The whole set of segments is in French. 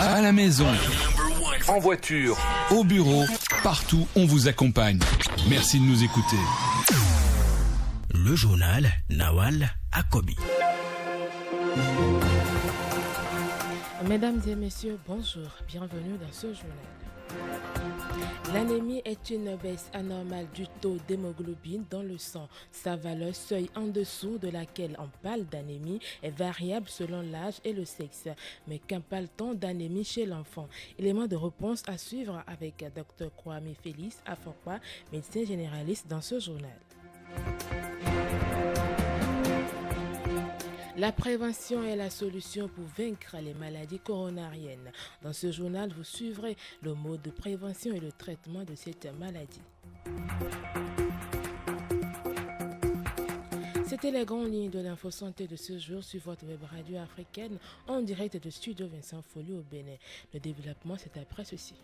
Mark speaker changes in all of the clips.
Speaker 1: À la maison, en voiture, au bureau, partout, on vous accompagne. Merci de nous écouter.
Speaker 2: Le journal Nawal Akobi.
Speaker 3: Mesdames et messieurs, bonjour, bienvenue dans ce journal. L'anémie est une baisse anormale du taux d'hémoglobine dans le sang. Sa valeur seuil en dessous de laquelle on parle d'anémie est variable selon l'âge et le sexe. Mais qu'en parle-t-on d'anémie chez l'enfant? Élément de réponse à suivre avec Dr Kwame Félix Afokwa, médecin généraliste dans ce journal. La prévention est la solution pour vaincre les maladies coronariennes. Dans ce journal, vous suivrez le mode de prévention et le traitement de cette maladie. C'était les grandes lignes de l'info santé de ce jour sur votre web radio africaine en direct de Studio Vincent Folly au Bénin. Le développement, c'est après ceci.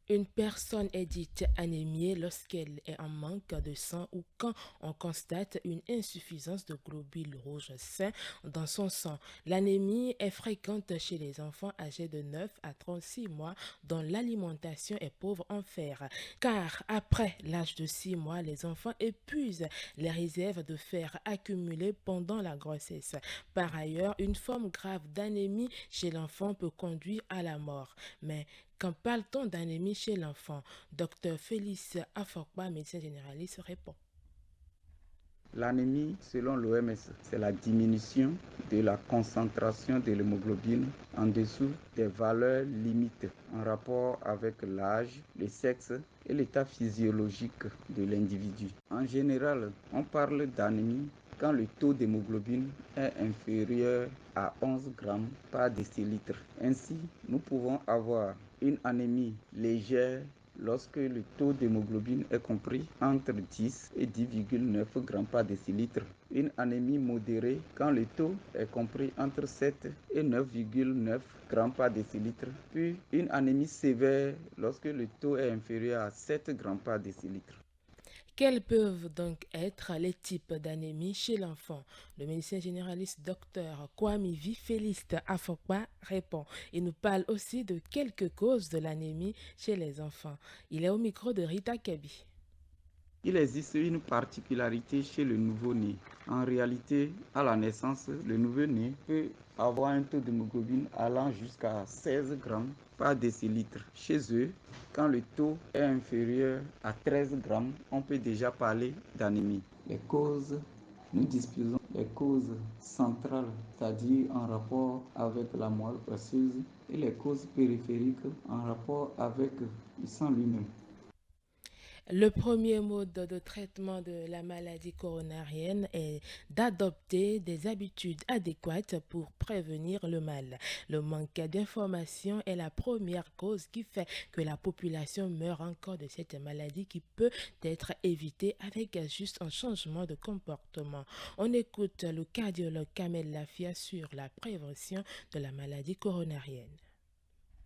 Speaker 3: Une personne est dite anémiée lorsqu'elle est en manque de sang ou quand on constate une insuffisance de globules rouges sains dans son sang. L'anémie est fréquente chez les enfants âgés de 9 à 36 mois dont l'alimentation est pauvre en fer. Car après l'âge de 6 mois, les enfants épuisent les réserves de fer accumulées pendant la grossesse. Par ailleurs, une forme grave d'anémie chez l'enfant peut conduire à la mort. Mais quand parle-t-on d'anémie chez l'enfant? Dr Félix Afokwa, médecin généraliste, répond.
Speaker 4: L'anémie, selon l'OMS, c'est la diminution de la concentration de l'hémoglobine en dessous des valeurs limites en rapport avec l'âge, le sexe et l'état physiologique de l'individu. En général, on parle d'anémie quand le taux d'hémoglobine est inférieur à 11 grammes par décilitre. Ainsi, nous pouvons avoir une anémie légère lorsque le taux d'hémoglobine est compris entre 10 et 10,9 grammes par décilitre. Une anémie modérée quand le taux est compris entre 7 et 9,9 grammes par décilitre. Puis une anémie sévère lorsque le taux est inférieur à 7 grammes par décilitre.
Speaker 3: Quels peuvent donc être les types d'anémie chez l'enfant? Le médecin généraliste Dr Kwame Félix Afokwa répond. Il nous parle aussi de quelques causes de l'anémie chez les enfants. Il est au micro de Rita Kabi.
Speaker 4: Il existe une particularité chez le nouveau-né. En réalité, à la naissance, le nouveau-né peut avoir un taux d'hémoglobine allant jusqu'à 16 grammes par décilitre. Chez eux, quand le taux est inférieur à 13 grammes, on peut déjà parler d'anémie. Les causes, nous disposons des causes centrales, c'est-à-dire en rapport avec la moelle osseuse, et les causes périphériques en rapport avec le sang lui-même.
Speaker 3: Le premier mode de traitement de la maladie coronarienne est d'adopter des habitudes adéquates pour prévenir le mal. Le manque d'information est la première cause qui fait que la population meurt encore de cette maladie qui peut être évitée avec juste un changement de comportement. On écoute le cardiologue Kamel Lafia sur la prévention de la maladie coronarienne.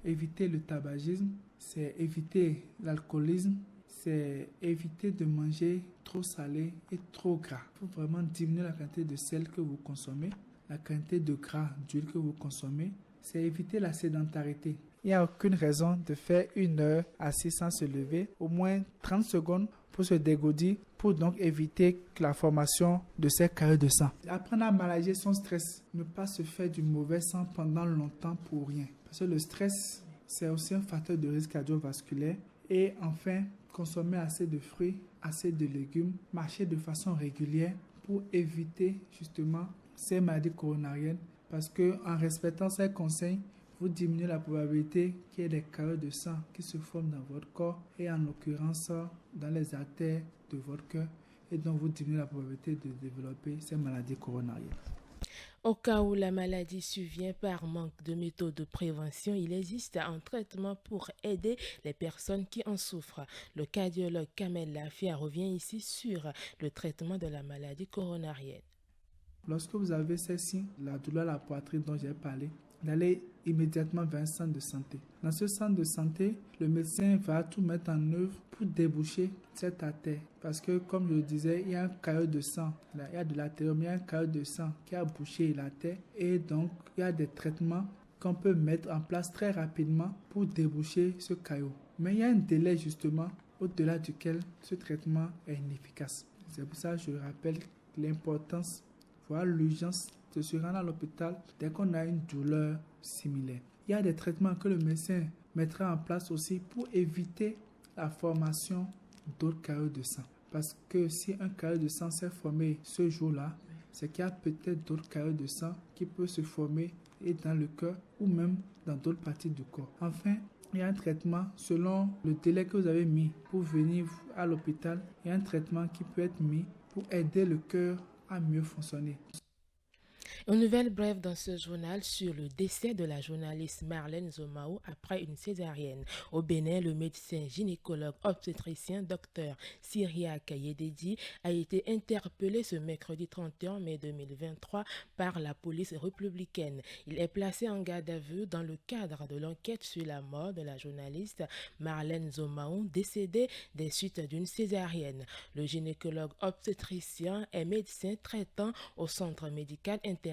Speaker 5: Éviter le tabagisme, c'est éviter l'alcoolisme, c'est éviter de manger trop salé et trop gras. Il faut vraiment diminuer la quantité de sel que vous consommez, la quantité de gras, d'huile que vous consommez. C'est éviter la sédentarité. Il n'y a aucune raison de faire 1 heure assis sans se lever, au moins 30 secondes pour se dégourdir, pour donc éviter la formation de ces caillots de sang. Apprendre à manager son stress, ne pas se faire du mauvais sang pendant longtemps pour rien. Parce que le stress, c'est aussi un facteur de risque cardiovasculaire. Et enfin, consommer assez de fruits, assez de légumes, marcher de façon régulière pour éviter justement ces maladies coronariennes. Parce qu'en respectant ces conseils, vous diminuez la probabilité qu'il y ait des caillots de sang qui se forment dans votre corps et en l'occurrence dans les artères de votre cœur. Et donc vous diminuez la probabilité de développer ces maladies coronariennes.
Speaker 3: Au cas où la maladie survient par manque de méthodes de prévention, il existe un traitement pour aider les personnes qui en souffrent. Le cardiologue Kamel Lafia revient ici sur le traitement de la maladie coronarienne.
Speaker 5: Lorsque vous avez ces signes, la douleur à la poitrine dont j'ai parlé, d'aller immédiatement vers un centre de santé. Dans ce centre de santé, le médecin va tout mettre en œuvre pour déboucher cette artère. Parce que, comme je le disais, il y a un caillot de sang, là, il y a de l'artériome, il y a un caillot de sang qui a bouché l'artère. Et donc, il y a des traitements qu'on peut mettre en place très rapidement pour déboucher ce caillot. Mais il y a un délai justement au-delà duquel ce traitement est inefficace. C'est pour ça que je rappelle l'importance, voire l'urgence de se rendre à l'hôpital dès qu'on a une douleur similaire. Il y a des traitements que le médecin mettra en place aussi pour éviter la formation d'autres caillots de sang. Parce que si un caillot de sang s'est formé ce jour-là, c'est qu'il y a peut-être d'autres caillots de sang qui peuvent se former et dans le cœur ou même dans d'autres parties du corps. Enfin, il y a un traitement selon le délai que vous avez mis pour venir à l'hôpital. Il y a un traitement qui peut être mis pour aider le cœur à mieux fonctionner.
Speaker 3: Une nouvelle brève dans ce journal sur le décès de la journaliste Marlène Zomaou après une césarienne. Au Bénin, le médecin gynécologue obstétricien Dr Syriac Yededi a été interpellé ce mercredi 31 mai 2023 par la police républicaine. Il est placé en garde à vue dans le cadre de l'enquête sur la mort de la journaliste Marlène Zomaou, décédée des suites d'une césarienne. Le gynécologue obstétricien est médecin traitant au centre médical international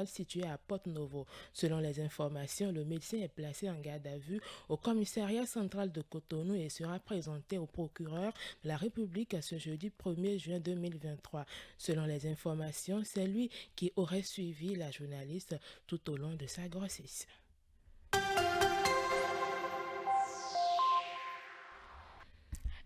Speaker 3: situé à Porto-Novo. Selon les informations, le médecin est placé en garde à vue au commissariat central de Cotonou et sera présenté au procureur de la République ce jeudi 1er juin 2023. Selon les informations, c'est lui qui aurait suivi la journaliste tout au long de sa grossesse.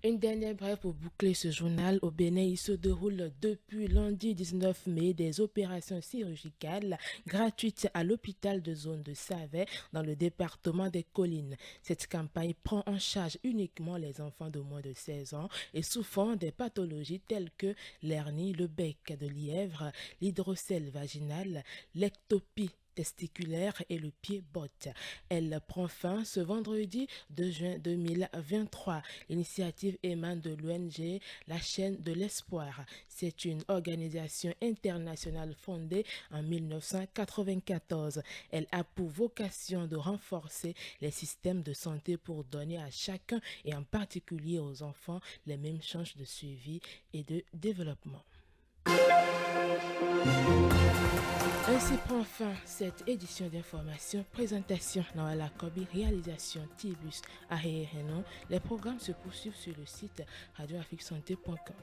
Speaker 3: Une dernière brève pour boucler ce journal. Au Bénin, il se déroule depuis lundi 19 mai des opérations chirurgicales gratuites à l'hôpital de zone de Savet dans le département des Collines. Cette campagne prend en charge uniquement les enfants de moins de 16 ans et souffrant des pathologies telles que l'hernie, le bec de lièvre, l'hydrocèle vaginal, l'ectopie testiculaire et le pied-botte. Elle prend fin ce vendredi 2 juin 2023. L'initiative émane de l'ONG La Chaîne de l'Espoir. C'est une organisation internationale fondée en 1994. Elle a pour vocation de renforcer les systèmes de santé pour donner à chacun et en particulier aux enfants les mêmes chances de suivi et de développement. Ainsi prend fin cette édition d'information. Présentation Nawal Akobi, réalisation Tibus Ahéhénon. Les programmes se poursuivent sur le site radioafriquesanté.com.